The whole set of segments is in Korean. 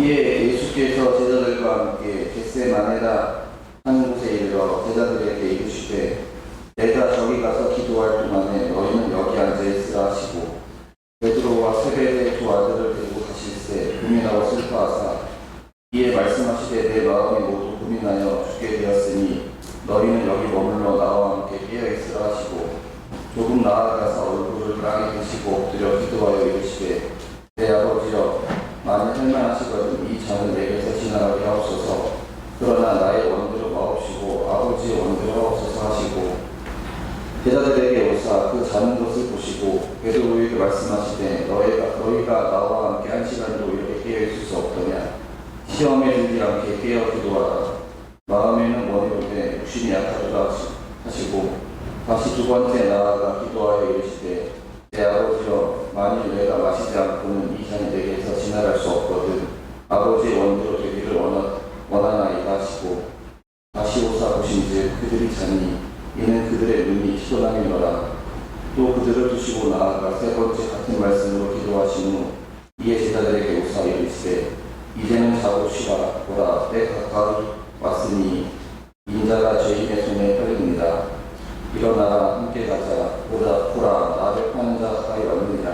이에 예수께서 제자들과 함께 겟세마네라 하는 곳에 이르러 제자들에게 이르시되 내가 저기 가서 기도할 동안에 너희는 여기 앉아 있으라 하시고 베드로와 세베대의 두 아들을 데리고 가실새 고민하고 슬퍼하사 이에 말씀하시되 내 마음이 모두 고민하여 죽게 되었으니 너희는 여기 머물러 나와 함께 깨어 있으라 하시고 조금 나아가서 얼굴을 땅에 드시고 엎드려 기도하여 이르시되 내 아버지여 만일 할만하시거든 이 잔을 내게서 지나가게 하옵소서. 그러나 나의 원대로 마옵시고 아버지의 원대로 하옵소서 하시고 제자들에게 오사 그 자는 것을 보시고 베드로에게 말씀하시되 너희가 나와 함께 한 시간도 이렇게 깨어 있을 수 없더냐. 시험에 들지 않게 깨어 기도하라. 마음에는 원이로되 육신이 약하도다 하시고 다시 두 번째 나아가 기도하여 이르시되 내 아버지여 만일 내가 마시지 않고는 이 잔이 내게서 지나갈 수 없거든 아버지의 원대로 되기를 원하나이다 하시고 다시 오사 보신즉 그들이 자니 이는 그들의 눈이 피곤함이더라. 또 그들을 두시고 나아가 세 번째 같은 말씀으로 기도하신 후 이에 제자들에게 오사 이르시되 이제는 자고 쉬라. 보라 때 가까이 왔으니 인자가 죄인의 손에 팔립니다. 일어나라 함께 가자. 보라 나를 파는 자 가까이 왔느니라.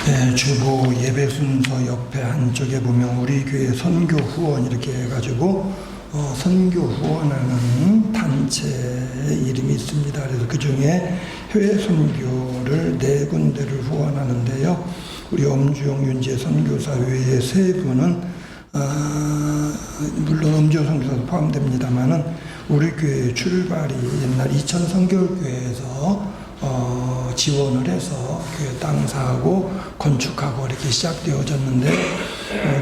네, 주보 예배 순서 옆에 한쪽에 보면 우리 교회 선교 후원 이렇게 해가지고 선교 후원하는 단체의 이름이 있습니다. 그래서 그 중에 해외 선교를 4군데를 후원하는데요. 우리 엄주영 윤재 선교사 외에 3분은 물론 엄주영 선교사도 포함됩니다만은 우리 교회 출발이 옛날 이천 선교교회에서 지원을 해서 교회 땅 사고 건축하고 이렇게 시작되어졌는데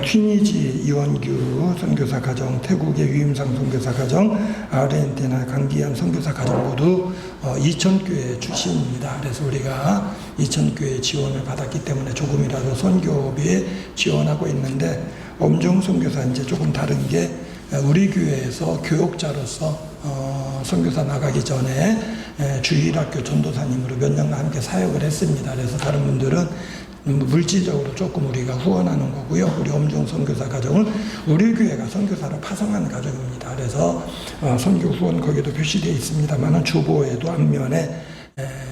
튀니지 이원규 선교사 가정, 태국의 유임상 선교사 가정, 아르헨티나 강기한 선교사 가정 모두 이천교회 출신입니다. 그래서 우리가 이천교회 지원을 받았기 때문에 조금이라도 선교비에 지원하고 있는데 엄정 선교사 이제 조금 다른 게 우리 교회에서 교육자로서 선교사 나가기 전에 주일학교 전도사님으로 몇 년간 함께 사역을 했습니다. 그래서 다른 분들은 물질적으로 조금 우리가 후원하는 거고요. 우리 엄중 선교사 가정은 우리 교회가 선교사로 파송한 가정입니다. 그래서 선교 후원 거기도 표시되어 있습니다만 주보에도 앞면에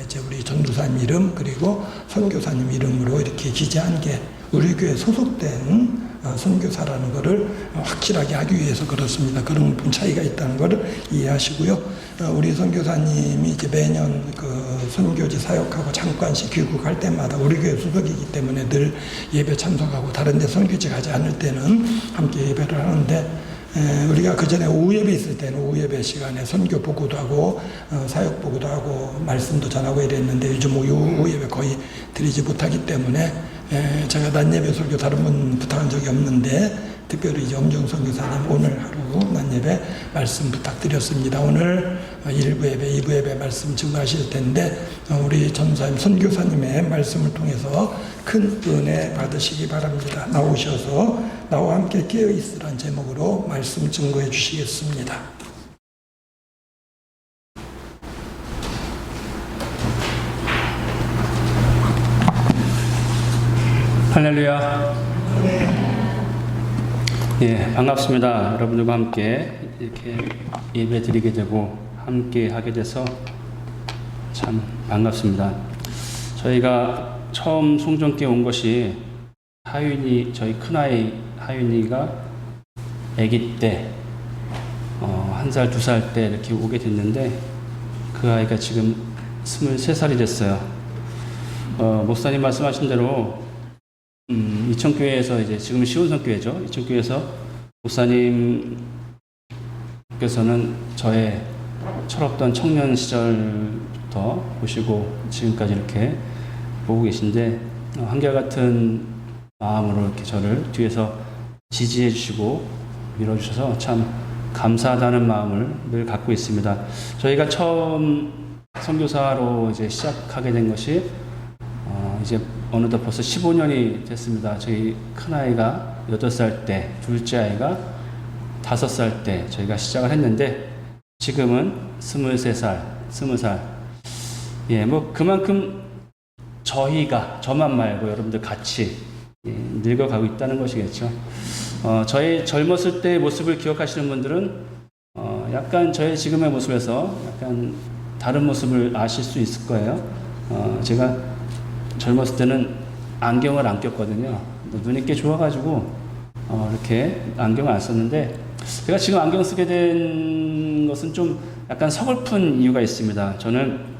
이제 우리 전도사님 이름 그리고 선교사님 이름으로 이렇게 기재한 게 우리 교회 소속된 선교사라는 것을 확실하게 하기 위해서 그렇습니다. 그런 차이가 있다는 것을 이해하시고요. 우리 선교사님이 이제 매년 그 선교지 사역하고 잠깐씩 귀국할 때마다 우리 교회 소속이기 때문에 늘 예배 참석하고 다른 데 선교지 가지 않을 때는 함께 예배를 하는데 우리가 그 전에 오후 예배 있을 때는 오후 예배 시간에 선교 보고도 하고 사역 보고도 하고 말씀도 전하고 이랬는데 요즘 오후 예배 거의 드리지 못하기 때문에 제가 낮 예배 설교 다른 분 부탁한 적이 없는데 특별히 이제 엄정 선교사님 오늘 하루 낮 예배 말씀 부탁드렸습니다. 오늘 1부 예배, 2부 예배 말씀 증거하실 텐데 우리 전사님 선교사님의 말씀을 통해서 큰 은혜 받으시기 바랍니다. 나오셔서 나와 함께 깨어 있으란 제목으로 말씀 증거해 주시겠습니다. 할렐루야. 예, 반갑습니다. 여러분들과 함께 이렇게 예배 드리게 되고 함께 하게 돼서 참 반갑습니다. 저희가 처음 송정교회 온 것이 저희 큰아이 하윤이가 아기 때 1살, 2살 때 이렇게 오게 됐는데 그 아이가 지금 23살이 됐어요. 목사님 말씀하신 대로 이천교회에서 이제 지금은 시온성교회죠. 이천교회에서 목사님께서는 저의 철없던 청년 시절부터 보시고 지금까지 이렇게 보고 계신데 한결같은 마음으로 이렇게 저를 뒤에서 지지해 주시고 밀어주셔서 참 감사하다는 마음을 늘 갖고 있습니다. 저희가 처음 선교사로 이제 시작하게 된 것이 이제 어느덧 벌써 15년이 됐습니다. 저희 큰아이가 8살 때, 둘째 아이가 5살 때 저희가 시작을 했는데 지금은 23살, 20살. 예, 뭐 그만큼 저만 말고 여러분들 같이 늙어가고 있다는 것이겠죠. 저의 젊었을 때의 모습을 기억하시는 분들은 약간 저의 지금의 모습에서 약간 다른 모습을 아실 수 있을 거예요. 제가 젊었을 때는 안경을 안 꼈거든요. 눈이 꽤 좋아가지고 이렇게 안경을 안 썼는데, 제가 지금 안경 쓰게 된 것은 좀 약간 서글픈 이유가 있습니다. 저는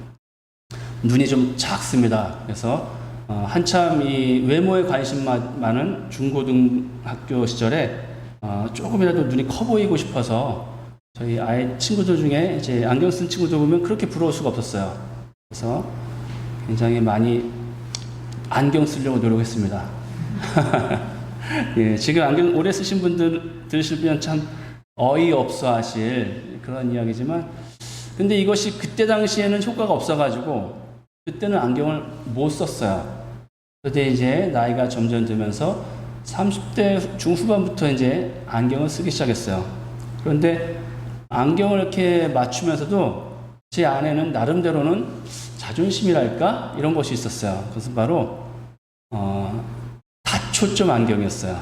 눈이 좀 작습니다. 그래서 한참 이 외모에 관심 많은 중고등학교 시절에 조금이라도 눈이 커 보이고 싶어서 저희 아이 친구들 중에 이제 안경 쓴 친구들 보면 그렇게 부러울 수가 없었어요. 그래서 굉장히 많이 안경 쓰려고 노력했습니다. 예, 지금 안경 오래 쓰신 분들 들으시면 참 어이없어 하실 그런 이야기지만, 근데 이것이 그때 당시에는 효과가 없어가지고 그때는 안경을 못 썼어요. 그런데 이제 나이가 점점 들면서 30대 중후반부터 이제 안경을 쓰기 시작했어요. 그런데 안경을 이렇게 맞추면서도 제 안에는 나름대로는 자존심이랄까? 이런 것이 있었어요. 그것은 바로 다초점 안경이었어요.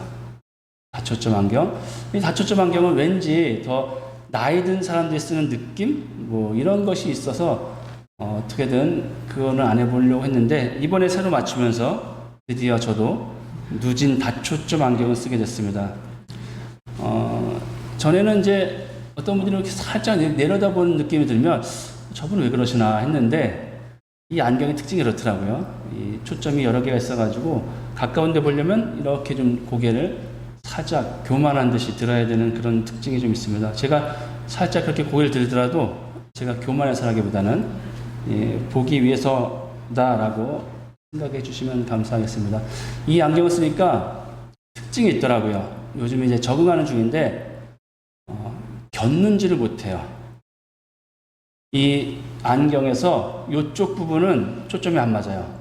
다초점 안경. 이 다초점 안경은 왠지 더 나이 든 사람들이 쓰는 느낌? 뭐 이런 것이 있어서 어떻게든 그거는 안 해보려고 했는데, 이번에 새로 맞추면서 드디어 저도 누진 다초점 안경을 쓰게 됐습니다. 전에는 이제 어떤 분들이 이렇게 살짝 내려다보는 느낌이 들면 저분은 왜 그러시나 했는데, 이 안경의 특징이 그렇더라고요. 이 초점이 여러 개가 있어가지고 가까운 데 보려면 이렇게 좀 고개를 살짝 교만한 듯이 들어야 되는 그런 특징이 좀 있습니다. 제가 살짝 그렇게 고개를 들더라도 제가 교만해서 하기보다는 보기 위해서다라고 생각해 주시면 감사하겠습니다. 이 안경을 쓰니까 특징이 있더라고요. 요즘 이제 적응하는 중인데 곁눈질을 못해요. 이 안경에서 이쪽 부분은 초점이 안 맞아요.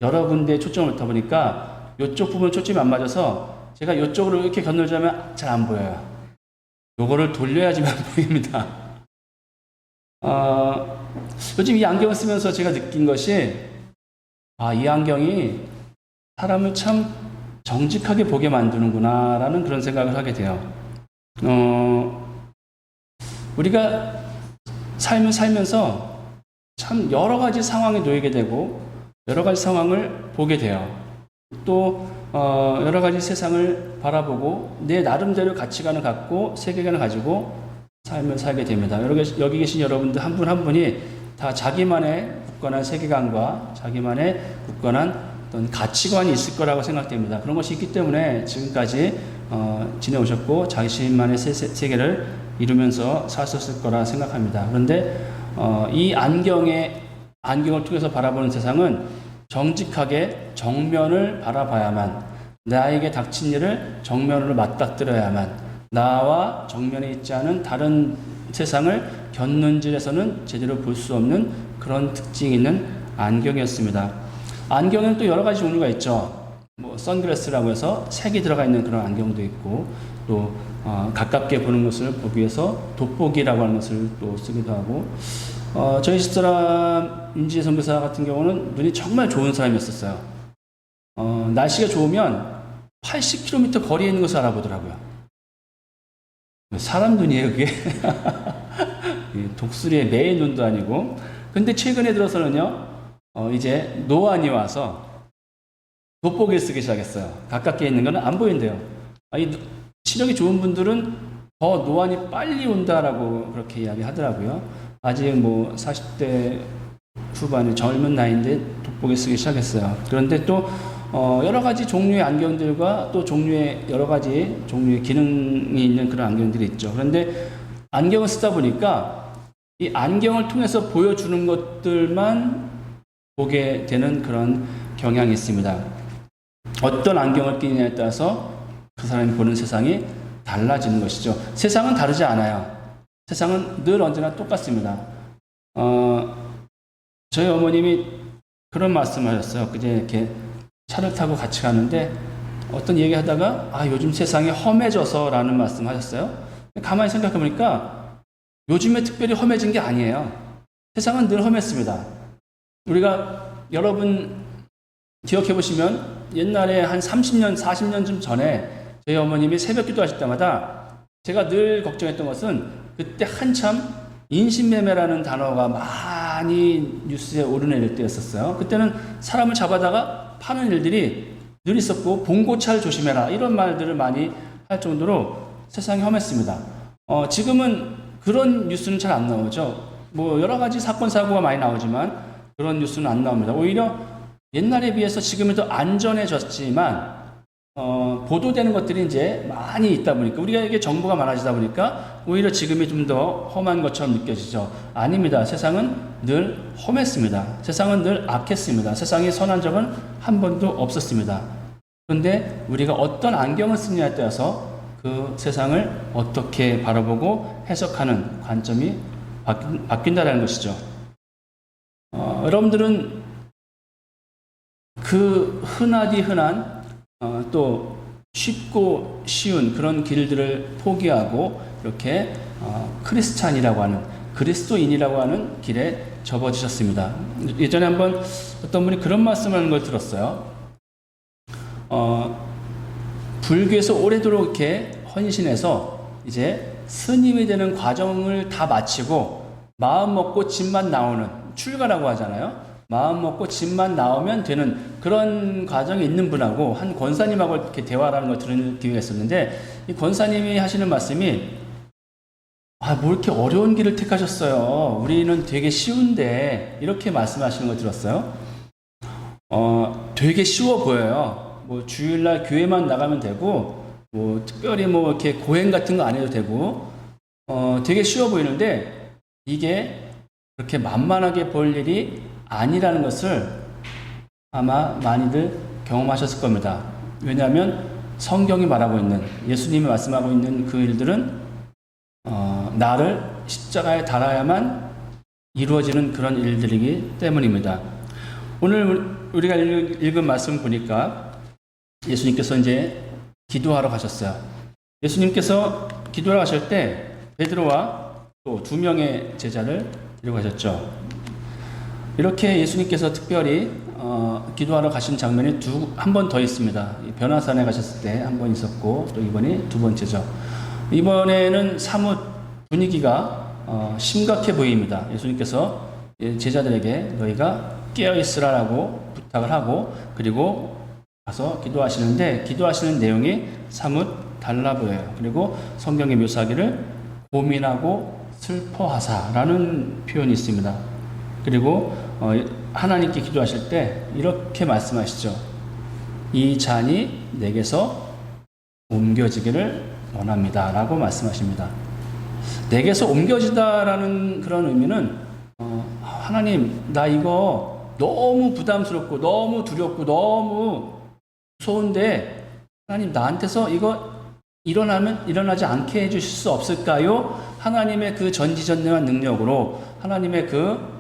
여러 군데에 초점을 놓다 보니까 이쪽 부분 초점이 안 맞아서 제가 이쪽으로 이렇게 곁눈질하면 잘 안 보여요. 요거를 돌려야지만 보입니다. 요즘 이 안경을 쓰면서 제가 느낀 것이, 이 안경이 사람을 참 정직하게 보게 만드는구나 라는 그런 생각을 하게 돼요. 우리가 삶을 살면서 참 여러 가지 상황에 놓이게 되고 여러 가지 상황을 보게 돼요. 또 여러 가지 세상을 바라보고 내 나름대로 가치관을 갖고 세계관을 가지고 삶을 살게 됩니다. 여기 계신 여러분들 한 분 한 분이 다 자기만의 굳건한 세계관과 자기만의 굳건한 어떤 가치관이 있을 거라고 생각됩니다. 그런 것이 있기 때문에 지금까지 지내오셨고 자신만의 세계를 이루면서 사셨을 거라 생각합니다. 그런데 이 안경을 통해서 바라보는 세상은 정직하게 정면을 바라봐야만, 나에게 닥친 일을 정면으로 맞닥뜨려야만, 나와 정면에 있지 않은 다른 세상을 곁눈질해서는 제대로 볼 수 없는 그런 특징이 있는 안경이었습니다. 안경에는 또 여러 가지 종류가 있죠. 뭐 선글라스라고 해서 색이 들어가 있는 그런 안경도 있고, 또 가깝게 보는 것을 보기 위해서 돋보기라고 하는 것을 또 쓰기도 하고, 저희 집사람 임지혜 선교사 같은 경우는 눈이 정말 좋은 사람이었어요. 날씨가 좋으면 80km 거리에 있는 것을 알아보더라고요. 사람 눈이에요, 그게? 독수리의 매의 눈도 아니고. 근데 최근에 들어서는요, 이제 노안이 와서 돋보기를 쓰기 시작했어요. 가깝게 있는 거는 안 보인대요. 시력이 좋은 분들은 더 노안이 빨리 온다라고 그렇게 이야기하더라고요. 아직 뭐 40대 후반의 젊은 나이인데 돋보기 쓰기 시작했어요. 그런데 또 여러 가지 종류의 안경들과 또 여러 가지 종류의 기능이 있는 그런 안경들이 있죠. 그런데 안경을 쓰다 보니까 이 안경을 통해서 보여주는 것들만 보게 되는 그런 경향이 있습니다. 어떤 안경을 끼느냐에 따라서 그 사람이 보는 세상이 달라지는 것이죠. 세상은 다르지 않아요. 세상은 늘 언제나 똑같습니다. 저희 어머님이 그런 말씀을 하셨어요. 그제 이렇게 차를 타고 같이 가는데 어떤 얘기 하다가 요즘 세상이 험해져서 라는 말씀 하셨어요. 가만히 생각해 보니까 요즘에 특별히 험해진 게 아니에요. 세상은 늘 험했습니다. 우리가 여러분 기억해 보시면 옛날에 한 30년, 40년쯤 전에 저희 어머님이 새벽 기도하실 때마다 제가 늘 걱정했던 것은 그때 한참 인신매매라는 단어가 많이 뉴스에 오르내릴 때였었어요. 그때는 사람을 잡아다가 파는 일들이 늘 있었고 봉고차를 조심해라 이런 말들을 많이 할 정도로 세상이 험했습니다. 지금은 그런 뉴스는 잘 안 나오죠. 뭐 여러 가지 사건 사고가 많이 나오지만 그런 뉴스는 안 나옵니다. 오히려 옛날에 비해서 지금이 더 안전해졌지만 보도되는 것들이 이제 많이 있다 보니까 우리가 이게 정보가 많아지다 보니까 오히려 지금이 좀 더 험한 것처럼 느껴지죠. 아닙니다. 세상은 늘 험했습니다. 세상은 늘 악했습니다. 세상에 선한 적은 한 번도 없었습니다. 그런데 우리가 어떤 안경을 쓰느냐에 따라서 그 세상을 어떻게 바라보고 해석하는 관점이 바뀐다는 것이죠. 여러분들은 그 흔하디 흔한 또 쉽고 쉬운 그런 길들을 포기하고 이렇게 크리스찬이라고 하는 그리스도인이라고 하는 길에 접어지셨습니다. 예전에 한번 어떤 분이 그런 말씀을 하는 걸 들었어요. 불교에서 오래도록 이렇게 헌신해서 이제 스님이 되는 과정을 다 마치고 마음 먹고 집만 나오는 출가라고 하잖아요. 마음 먹고 집만 나오면 되는 그런 과정이 있는 분하고 한 권사님하고 이렇게 대화를 하는 걸 들은 기회가 있었는데 이 권사님이 하시는 말씀이 뭐 이렇게 어려운 길을 택하셨어요. 우리는 되게 쉬운데 이렇게 말씀하시는 걸 들었어요. 되게 쉬워 보여요. 뭐 주일날 교회만 나가면 되고 뭐 특별히 뭐 이렇게 고행 같은 거 안 해도 되고 되게 쉬워 보이는데 이게 그렇게 만만하게 볼 일이 아니라는 것을 아마 많이들 경험하셨을 겁니다. 왜냐하면 성경이 말하고 있는 예수님이 말씀하고 있는 그 일들은 나를 십자가에 달아야만 이루어지는 그런 일들이기 때문입니다. 오늘 우리가 읽은 말씀 보니까 예수님께서 이제 기도하러 가셨어요. 예수님께서 기도하러 가실 때 베드로와 또 2명의 제자를 데리고 가셨죠. 이렇게 예수님께서 특별히 기도하러 가신 장면이 한 번 더 있습니다. 변화산에 가셨을 때 한 번 있었고 또 이번이 두 번째죠. 이번에는 사뭇 분위기가 심각해 보입니다. 예수님께서 제자들에게 너희가 깨어있으라라고 부탁을 하고 그리고 가서 기도하시는데 기도하시는 내용이 사뭇 달라 보여요. 그리고 성경에 묘사하기를 고민하고 슬퍼하사라는 표현이 있습니다. 그리고 하나님께 기도하실 때 이렇게 말씀하시죠. 이 잔이 내게서 옮겨지기를 원합니다. 라고 말씀하십니다. 내게서 옮겨지다라는 그런 의미는 하나님 나 이거 너무 부담스럽고 너무 두렵고 너무 무서운데 하나님 나한테서 이거 일어나지 않게 해주실 수 없을까요? 하나님의 그 전지전능한 능력으로 하나님의 그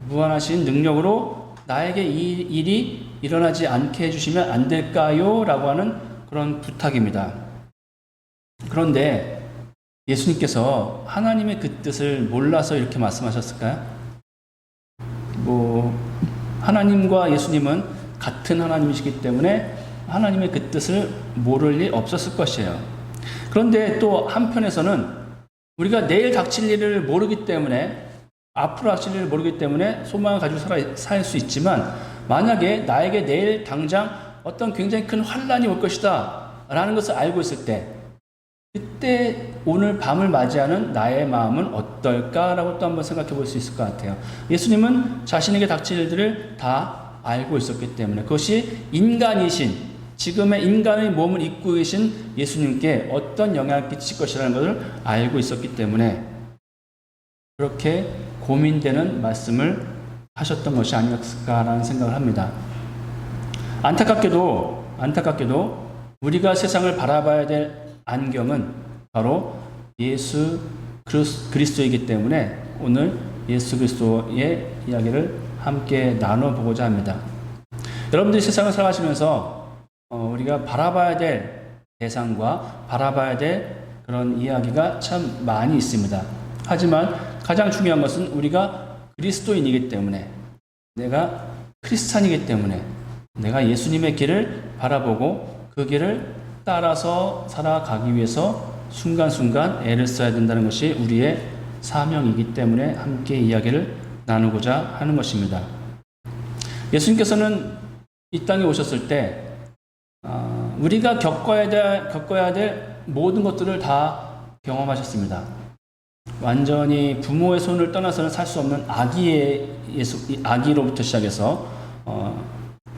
무한하신 능력으로 나에게 이 일이 일어나지 않게 해주시면 안 될까요? 라고 하는 그런 부탁입니다. 그런데 예수님께서 하나님의 그 뜻을 몰라서 이렇게 말씀하셨을까요? 하나님과 예수님은 같은 하나님이시기 때문에 하나님의 그 뜻을 모를 리 없었을 것이에요. 그런데 또 한편에서는 우리가 내일 닥칠 일을 모르기 때문에 앞으로 닥칠 일을 모르기 때문에 소망을 가지고 살 수 있지만 만약에 나에게 내일 당장 어떤 굉장히 큰 환란이 올 것이다 라는 것을 알고 있을 때 그때 오늘 밤을 맞이하는 나의 마음은 어떨까라고 또 한번 생각해 볼 수 있을 것 같아요. 예수님은 자신에게 닥칠 일들을 다 알고 있었기 때문에 그것이 인간이신 지금의 인간의 몸을 입고 계신 예수님께 어떤 영향을 끼칠 것이라는 것을 알고 있었기 때문에 그렇게 고민되는 말씀을 하셨던 것이 아니었을까라는 생각을 합니다. 안타깝게도 우리가 세상을 바라봐야 될 안경은 바로 예수 그리스도이기 때문에 오늘 예수 그리스도의 이야기를 함께 나눠보고자 합니다. 여러분들이 세상을 살아가시면서 우리가 바라봐야 될 대상과 바라봐야 될 그런 이야기가 참 많이 있습니다. 하지만 가장 중요한 것은 우리가 그리스도인이기 때문에 내가 크리스찬이기 때문에 내가 예수님의 길을 바라보고 그 길을 따라서 살아가기 위해서 순간순간 애를 써야 된다는 것이 우리의 사명이기 때문에 함께 이야기를 나누고자 하는 것입니다. 예수님께서는 이 땅에 오셨을 때 우리가 겪어야 될 모든 것들을 다 경험하셨습니다. 완전히 부모의 손을 떠나서는 살 수 없는 아기로부터 시작해서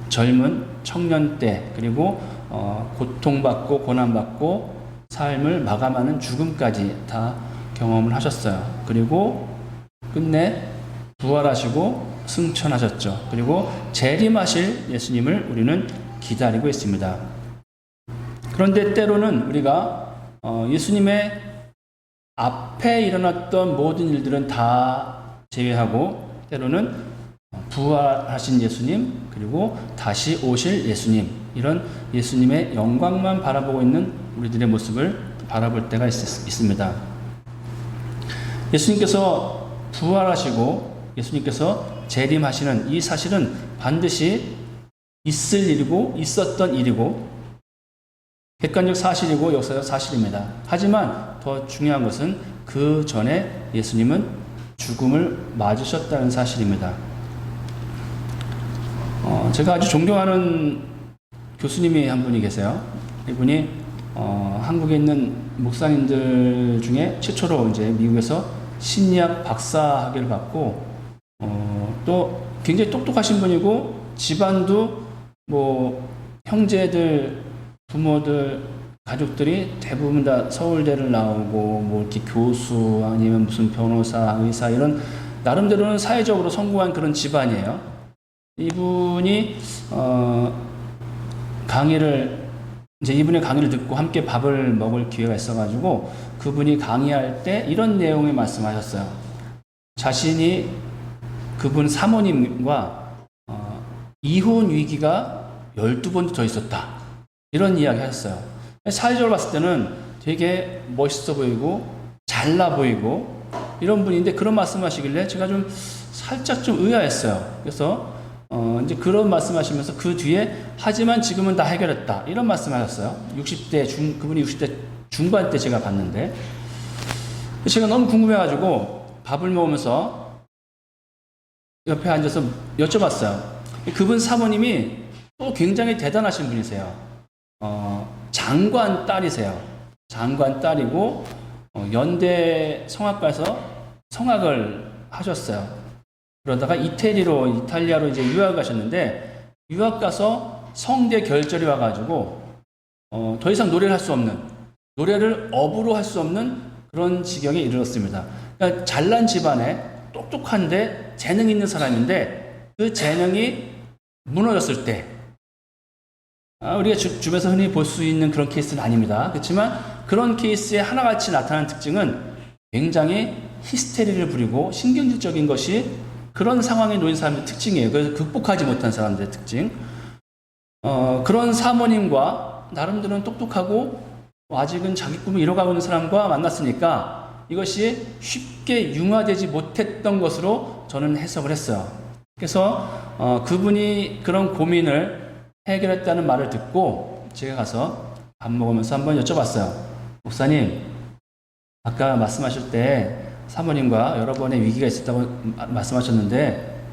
젊은 청년 때, 그리고 고통받고 고난받고 삶을 마감하는 죽음까지 다 경험을 하셨어요. 그리고 끝내 부활하시고 승천하셨죠. 그리고 재림하실 예수님을 우리는 기다리고 있습니다. 그런데 때로는 우리가 예수님의 앞에 일어났던 모든 일들은 다 제외하고 때로는 부활하신 예수님, 그리고 다시 오실 예수님, 이런 예수님의 영광만 바라보고 있는 우리들의 모습을 바라볼 때가 있습니다. 예수님께서 부활하시고 예수님께서 재림하시는 이 사실은 반드시 있을 일이고 있었던 일이고 객관적 사실이고 역사적 사실입니다. 하지만 더 중요한 것은 그 전에 예수님은 죽음을 맞으셨다는 사실입니다. 제가 아주 존경하는 교수님이 한 분이 계세요. 이분이 한국에 있는 목사님들 중에 최초로 이제 미국에서 심리학 박사학위를 받고 또 굉장히 똑똑하신 분이고 집안도 뭐 형제들, 부모들, 가족들이 대부분 다 서울대를 나오고 뭐 이렇게 교수 아니면 무슨 변호사, 의사 이런 나름대로는 사회적으로 성공한 그런 집안이에요. 이분이 이분의 강의를 듣고 함께 밥을 먹을 기회가 있어가지고 그분이 강의할 때 이런 내용을 말씀하셨어요. 자신이 그분 사모님과 이혼 위기가 12번도 더 있었다. 이런 이야기 하셨어요. 사회적으로 봤을 때는 되게 멋있어 보이고 잘나 보이고 이런 분인데 그런 말씀 하시길래 제가 좀 살짝 좀 의아했어요. 그래서 이제 그런 말씀 하시면서 그 뒤에 하지만 지금은 다 해결했다. 이런 말씀 하셨어요. 그분이 60대 중반 때 제가 봤는데 제가 너무 궁금해가지고 밥을 먹으면서 옆에 앉아서 여쭤봤어요. 그분 사모님이 또 굉장히 대단하신 분이세요. 장관 딸이세요. 장관 딸이고 연대 성악가에서 성악을 하셨어요. 그러다가 이탈리아로 이제 유학 가셨는데 유학 가서 성대 결절이 와가지고 더 이상 노래를 할 수 없는, 노래를 업으로 할 수 없는 그런 지경에 이르렀습니다. 그러니까 잘난 집안에 똑똑한데 재능 있는 사람인데 그 재능이 무너졌을 때 우리가 주변에서 흔히 볼 수 있는 그런 케이스는 아닙니다. 그렇지만 그런 케이스에 하나같이 나타나는 특징은 굉장히 히스테리를 부리고 신경질적인 것이 그런 상황에 놓인 사람의 특징이에요. 그래서 극복하지 못한 사람들의 특징. 그런 사모님과 나름대로는 똑똑하고 아직은 자기 꿈을 이뤄가고 있는 사람과 만났으니까 이것이 쉽게 융화되지 못했던 것으로 저는 해석을 했어요. 그래서 그분이 그런 고민을 해결했다는 말을 듣고 제가 가서 밥 먹으면서 한번 여쭤봤어요. 목사님, 아까 말씀하실 때 사모님과 여러 번의 위기가 있었다고 말씀하셨는데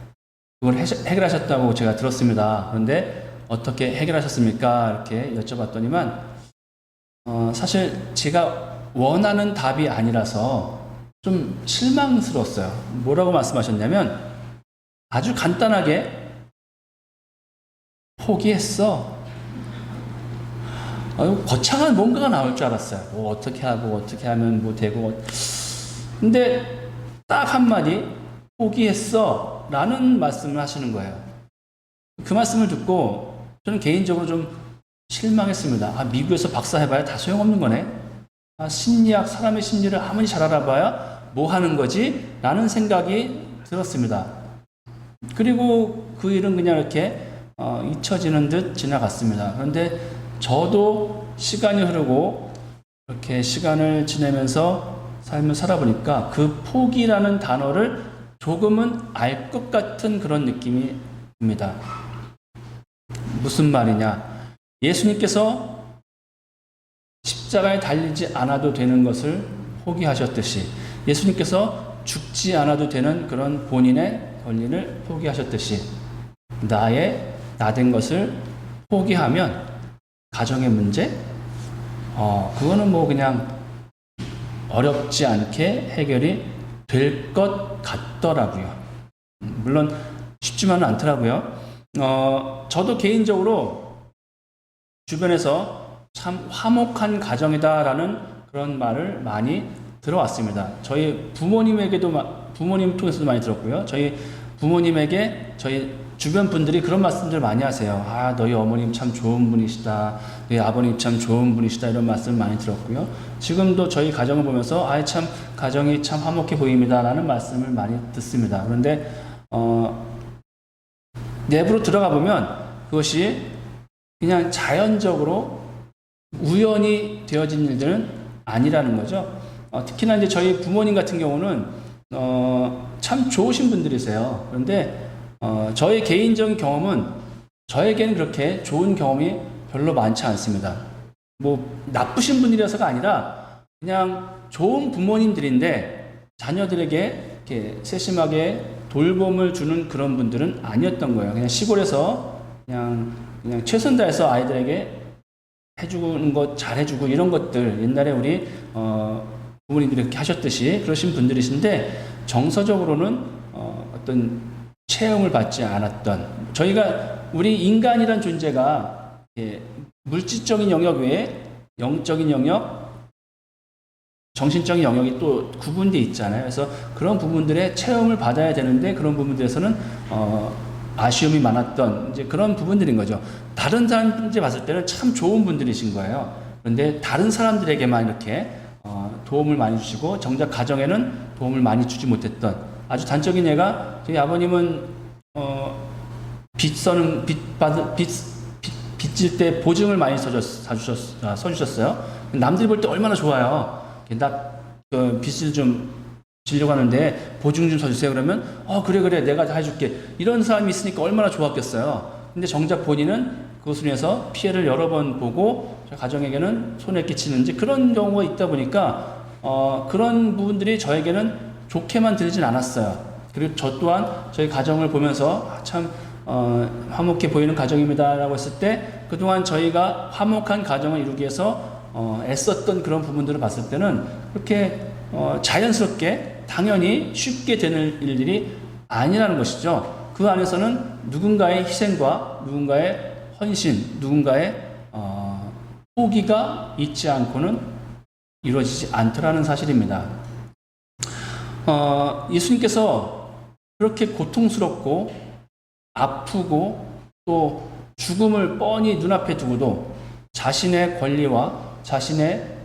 그걸 해결하셨다고 제가 들었습니다. 그런데 어떻게 해결하셨습니까? 이렇게 여쭤봤더니만 사실 제가 원하는 답이 아니라서 좀 실망스러웠어요. 뭐라고 말씀하셨냐면 아주 간단하게 포기했어. 거창한 뭔가가 나올 줄 알았어요. 뭐 어떻게 하고 어떻게 하면 뭐 되고. 근데 딱 한마디 포기했어 라는 말씀을 하시는 거예요. 그 말씀을 듣고 저는 개인적으로 좀 실망했습니다. 미국에서 박사 해봐야 다 소용없는 거네. 심리학, 사람의 심리를 아무리 잘 알아봐야 뭐 하는 거지? 라는 생각이 들었습니다. 그리고 그 일은 그냥 이렇게 잊혀지는 듯 지나갔습니다. 그런데 저도 시간이 흐르고 이렇게 시간을 지내면서 삶을 살아보니까 그 포기라는 단어를 조금은 알 것 같은 그런 느낌이 듭니다. 무슨 말이냐? 예수님께서 십자가에 달리지 않아도 되는 것을 포기하셨듯이, 예수님께서 죽지 않아도 되는 그런 본인의 권리를 포기하셨듯이, 나된 것을 포기하면 가정의 문제, 그거는 뭐 그냥 어렵지 않게 해결이 될 것 같더라고요. 물론 쉽지만은 않더라고요. 저도 개인적으로 주변에서 참 화목한 가정이다라는 그런 말을 많이 들어왔습니다. 저희 부모님에게도, 부모님 통해서도 많이 들었고요. 저희 부모님에게 저희 주변 분들이 그런 말씀들 많이 하세요. 아, 너희 어머님 참 좋은 분이시다. 너희 아버님 참 좋은 분이시다. 이런 말씀 많이 들었고요. 지금도 저희 가정을 보면서 아, 참 가정이 참 화목해 보입니다. 라는 말씀을 많이 듣습니다. 그런데 내부로 들어가 보면 그것이 그냥 자연적으로 우연히 되어진 일들은 아니라는 거죠. 특히나 이제 저희 부모님 같은 경우는 참 좋으신 분들이세요. 그런데 저의 개인적인 경험은 저에게는 그렇게 좋은 경험이 별로 많지 않습니다. 뭐 나쁘신 분이라서가 아니라 그냥 좋은 부모님들인데 자녀들에게 이렇게 세심하게 돌봄을 주는 그런 분들은 아니었던 거예요. 그냥 시골에서 그냥 최선 다해서 아이들에게 해주는 것 잘해주고 이런 것들, 옛날에 우리 부모님들이 이렇게 하셨듯이 그러신 분들이신데, 정서적으로는 어떤 체험을 받지 않았던, 저희가 우리 인간이란 존재가 물질적인 영역 외에 영적인 영역, 정신적인 영역이 또 구분되어 있잖아요. 그래서 그런 부분들의 체험을 받아야 되는데, 그런 부분들에서는 아쉬움이 많았던 이제 그런 부분들인 거죠. 다른 사람들 봤을 때는 참 좋은 분들이신 거예요. 그런데 다른 사람들에게만 이렇게 도움을 많이 주시고, 정작 가정에는 도움을 많이 주지 못했던 아주 단적인 예가, 저희 아버님은 빚질 때 보증을 많이 써주셨어요. 남들이 볼 때 얼마나 좋아요. 나 빚을 좀 지려고 하는데 보증 좀 서주세요. 그러면 그래 내가 다 해줄게. 이런 사람이 있으니까 얼마나 좋았겠어요. 근데 정작 본인은 그것으로 인해서 피해를 여러 번 보고 가정에게는 손해 끼치는지 그런 경우가 있다 보니까 그런 부분들이 저에게는 좋게만 들리진 않았어요. 그리고 저 또한 저희 가정을 보면서 참 화목해 보이는 가정입니다 라고 했을 때, 그동안 저희가 화목한 가정을 이루기 위해서 애썼던 그런 부분들을 봤을 때는 그렇게 자연스럽게 당연히 쉽게 되는 일들이 아니라는 것이죠. 그 안에서는 누군가의 희생과 누군가의 헌신, 누군가의 포기가 있지 않고는 이루어지지 않더라는 사실입니다. 예수님께서 그렇게 고통스럽고 아프고 또 죽음을 뻔히 눈앞에 두고도 자신의 권리와 자신의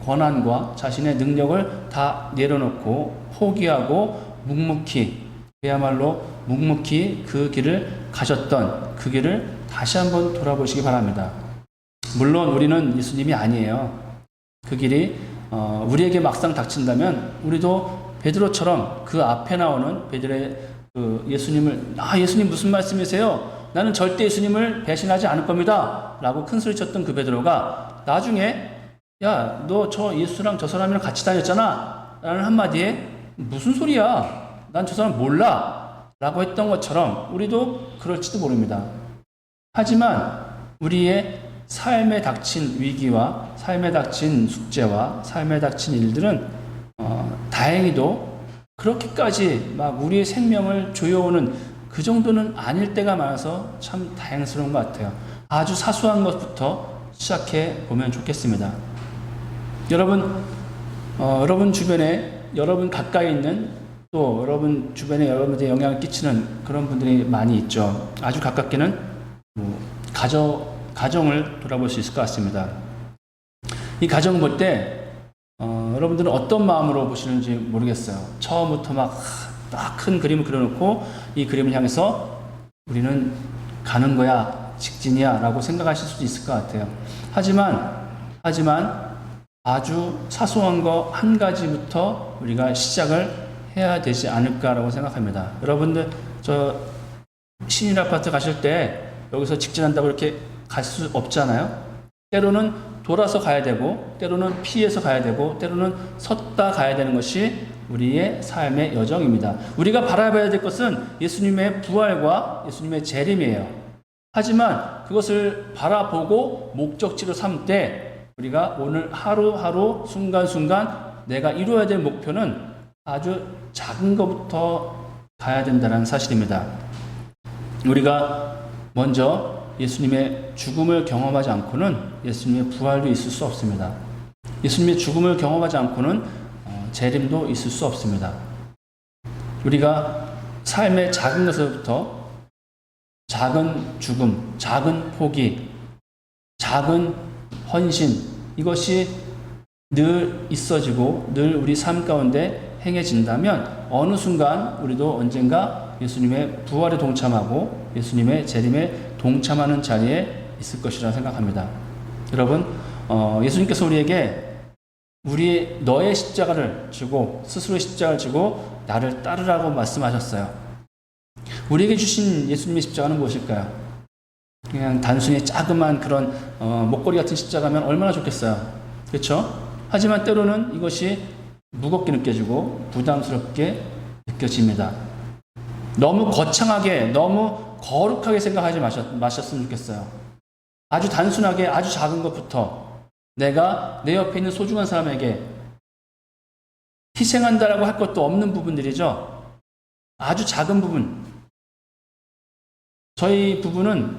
권한과 자신의 능력을 다 내려놓고 포기하고 묵묵히, 그야말로 묵묵히 그 길을 가셨던 그 길을 다시 한번 돌아보시기 바랍니다. 물론 우리는 예수님이 아니에요. 그 길이 우리에게 막상 닥친다면 우리도 베드로처럼 그 앞에 나오는 베드로의 예수님을 예수님 무슨 말씀이세요? 나는 절대 예수님을 배신하지 않을 겁니다 라고 큰소리 쳤던 그 베드로가 나중에 야, 너 저 예수랑 저 사람이랑 같이 다녔잖아 라는 한마디에 무슨 소리야? 난 저 사람 몰라 라고 했던 것처럼 우리도 그럴지도 모릅니다. 하지만 우리의 삶에 닥친 위기와 삶에 닥친 숙제와 삶에 닥친 일들은 다행히도 그렇게까지 막 우리의 생명을 조여오는 그 정도는 아닐 때가 많아서 참 다행스러운 것 같아요. 아주 사소한 것부터 시작해 보면 좋겠습니다. 여러분 주변에, 여러분 가까이 있는, 또 여러분 주변에 여러분들의 영향을 끼치는 그런 분들이 많이 있죠. 아주 가깝게는 가정을 돌아볼 수 있을 것 같습니다. 이 가정 볼 때 여러분들은 어떤 마음으로 보시는지 모르겠어요. 처음부터 막 큰 그림을 그려놓고 이 그림을 향해서 우리는 가는 거야, 직진이야 라고 생각하실 수도 있을 것 같아요. 하지만 아주 사소한 거 한 가지부터 우리가 시작을 해야 되지 않을까라고 생각합니다. 여러분들 저 신일 아파트 가실 때 여기서 직진한다고 이렇게 갈 수 없잖아요. 때로는 돌아서 가야 되고, 때로는 피해서 가야 되고, 때로는 섰다 가야 되는 것이 우리의 삶의 여정입니다. 우리가 바라봐야 될 것은 예수님의 부활과 예수님의 재림이에요. 하지만 그것을 바라보고 목적지로 삼을 때 우리가 오늘 하루하루 순간순간 내가 이루어야 될 목표는 아주 작은 것부터 가야 된다는 사실입니다. 우리가 먼저 예수님의 죽음을 경험하지 않고는 예수님의 부활도 있을 수 없습니다. 예수님의 죽음을 경험하지 않고는 재림도 있을 수 없습니다. 우리가 삶의 작은 것부터 작은 죽음, 작은 포기, 작은 헌신, 이것이 늘 있어지고 늘 우리 삶 가운데 행해진다면 어느 순간 우리도 언젠가 예수님의 부활에 동참하고 예수님의 재림에 동참하는 자리에 있을 것이라 생각합니다. 여러분, 예수님께서 우리에게 너의 십자가를 지고 스스로의 십자가를 지고 나를 따르라고 말씀하셨어요. 우리에게 주신 예수님의 십자가는 무엇일까요? 그냥 단순히 자그만 그런 목걸이 같은 십자가면 얼마나 좋겠어요. 그렇죠? 하지만 때로는 이것이 무겁게 느껴지고 부담스럽게 느껴집니다. 너무 거창하게, 너무 거룩하게 생각하지 마셨으면 좋겠어요. 아주 단순하게, 아주 작은 것부터 내가 내 옆에 있는 소중한 사람에게 희생한다라고 할 것도 없는 부분들이죠. 아주 작은 부분. 저희 부부는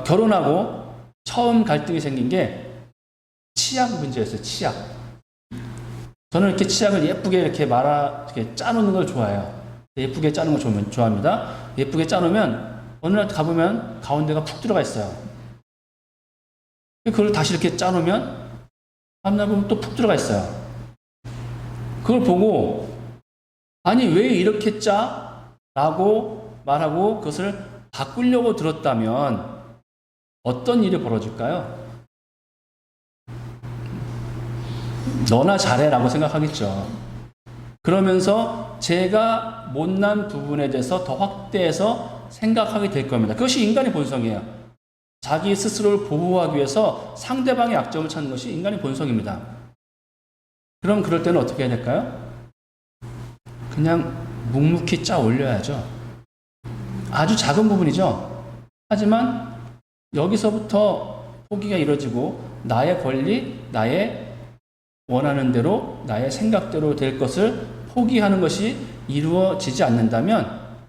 결혼하고 처음 갈등이 생긴 게 치약 문제였어요. 치약. 저는 이렇게 치약을 예쁘게 이렇게 짜놓는 걸 좋아해요. 예쁘게 짜는 걸 좋아합니다. 예쁘게 짜놓으면 어느 날 가보면 가운데가 푹 들어가 있어요. 그걸 다시 이렇게 짜놓으면 다음날 보면 또 푹 들어가 있어요. 그걸 보고 아니 왜 이렇게 짜? 라고 말하고 그것을 바꾸려고 들었다면 어떤 일이 벌어질까요? 너나 잘해 라고 생각하겠죠. 그러면서 제가 못난 부분에 대해서 더 확대해서 생각하게 될 겁니다. 그것이 인간의 본성이에요. 자기 스스로를 보호하기 위해서 상대방의 약점을 찾는 것이 인간의 본성입니다. 그럼 그럴 때는 어떻게 해야 될까요? 그냥 묵묵히 짜 올려야죠. 아주 작은 부분이죠. 하지만 여기서부터 포기가 이루어지고 나의 권리, 나의 원하는 대로, 나의 생각대로 될 것을 포기하는 것이 이루어지지 않는다면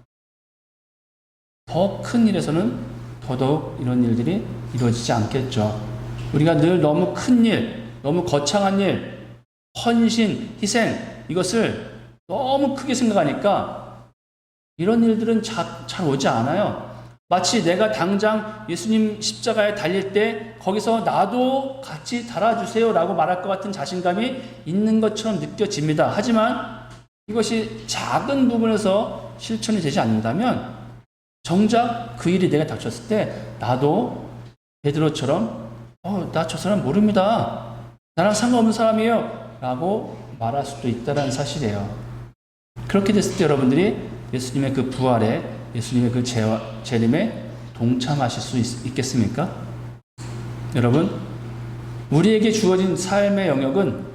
더 큰 일에서는 더더욱 이런 일들이 이루어지지 않겠죠. 우리가 늘 너무 큰 일, 너무 거창한 일, 헌신, 희생, 이것을 너무 크게 생각하니까 이런 일들은 잘 오지 않아요. 마치 내가 당장 예수님 십자가에 달릴 때 거기서 나도 같이 달아주세요 라고 말할 것 같은 자신감이 있는 것처럼 느껴집니다. 하지만 이것이 작은 부분에서 실천이 되지 않는다면 정작 그 일이 내가 닥쳤을 때 나도 베드로처럼 나 저 사람 모릅니다. 나랑 상관없는 사람이에요 라고 말할 수도 있다는 사실이에요. 그렇게 됐을 때 여러분들이 예수님의 그 부활에, 예수님의 그 재림에 동참하실 수 있겠습니까? 여러분, 우리에게 주어진 삶의 영역은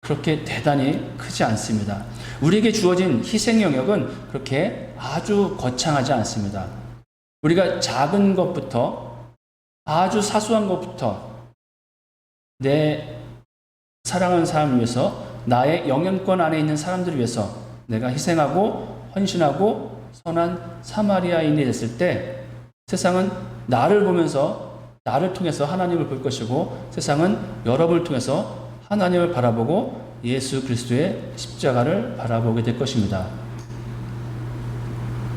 그렇게 대단히 크지 않습니다. 우리에게 주어진 희생 영역은 그렇게 아주 거창하지 않습니다. 우리가 작은 것부터, 아주 사소한 것부터 내 사랑하는 사람을 위해서, 나의 영향권 안에 있는 사람들을 위해서 내가 희생하고 헌신하고 선한 사마리아인이 됐을 때 세상은 나를 보면서 나를 통해서 하나님을 볼 것이고 세상은 여러분을 통해서 하나님을 바라보고 예수 그리스도의 십자가를 바라보게 될 것입니다.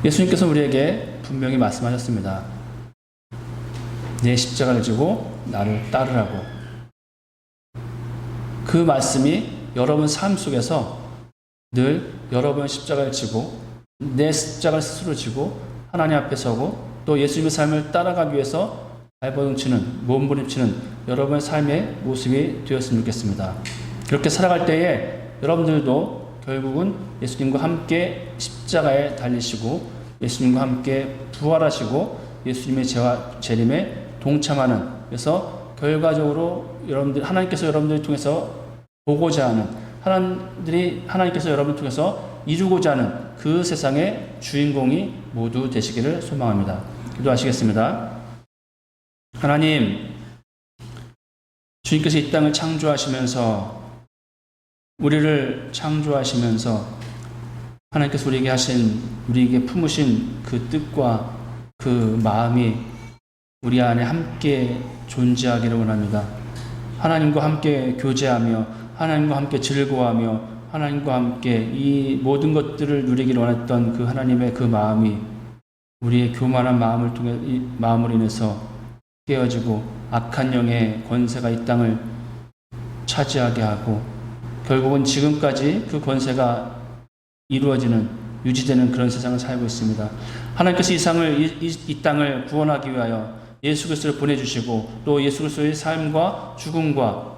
예수님께서 우리에게 분명히 말씀하셨습니다. 내 십자가를 지고 나를 따르라고. 그 말씀이 여러분 삶 속에서 늘 여러분의 십자가를 지고 내 십자가를 스스로 지고 하나님 앞에 서고 또 예수님의 삶을 따라가기 위해서 발버둥치는, 몸부림치는 여러분의 삶의 모습이 되었으면 좋겠습니다. 그렇게 살아갈 때에 여러분들도 결국은 예수님과 함께 십자가에 달리시고 예수님과 함께 부활하시고 예수님의 죄와 재림에 동참하는, 그래서 결과적으로 하나님께서 여러분들을 통해서 보고자 하는, 하나님께서 여러분을 통해서 이루고자 하는 그 세상의 주인공이 모두 되시기를 소망합니다. 기도하시겠습니다. 하나님, 주님께서 이 땅을 창조하시면서, 우리를 창조하시면서 하나님께서 우리에게 품으신 그 뜻과 그 마음이 우리 안에 함께 존재하기를 원합니다. 하나님과 함께 교제하며, 하나님과 함께 즐거워하며, 하나님과 함께 이 모든 것들을 누리기를 원했던 그 하나님의 그 마음이 우리의 교만한 마음으로 인해서 깨어지고 악한 영의 권세가 이 땅을 차지하게 하고, 결국은 지금까지 그 권세가 유지되는 그런 세상을 살고 있습니다. 하나님께서 이 땅을 구원하기 위하여 예수 그리스도를 보내주시고, 또 예수 그리스도의 삶과 죽음과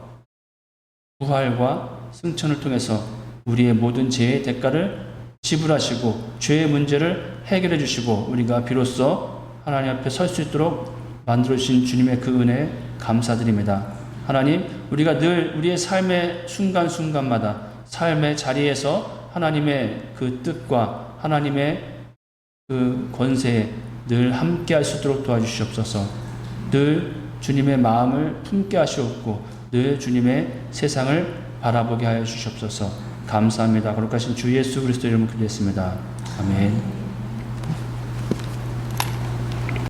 부활과 승천을 통해서 우리의 모든 죄의 대가를 지불하시고 죄의 문제를 해결해 주시고, 우리가 비로소 하나님 앞에 설 수 있도록 만들어 주신 주님의 그 은혜에 감사드립니다. 하나님, 우리가 늘 우리의 삶의 순간순간마다 삶의 자리에서 하나님의 그 뜻과 하나님의 그 권세에 늘 함께 할 수 있도록 도와주시옵소서. 늘 주님의 마음을 품게 하시옵고 늘 주님의 세상을 바라보게 하여 주시옵소서. 감사합니다. 거룩하신 주 예수 그리스도 이름으로 기도했습니다. 아멘.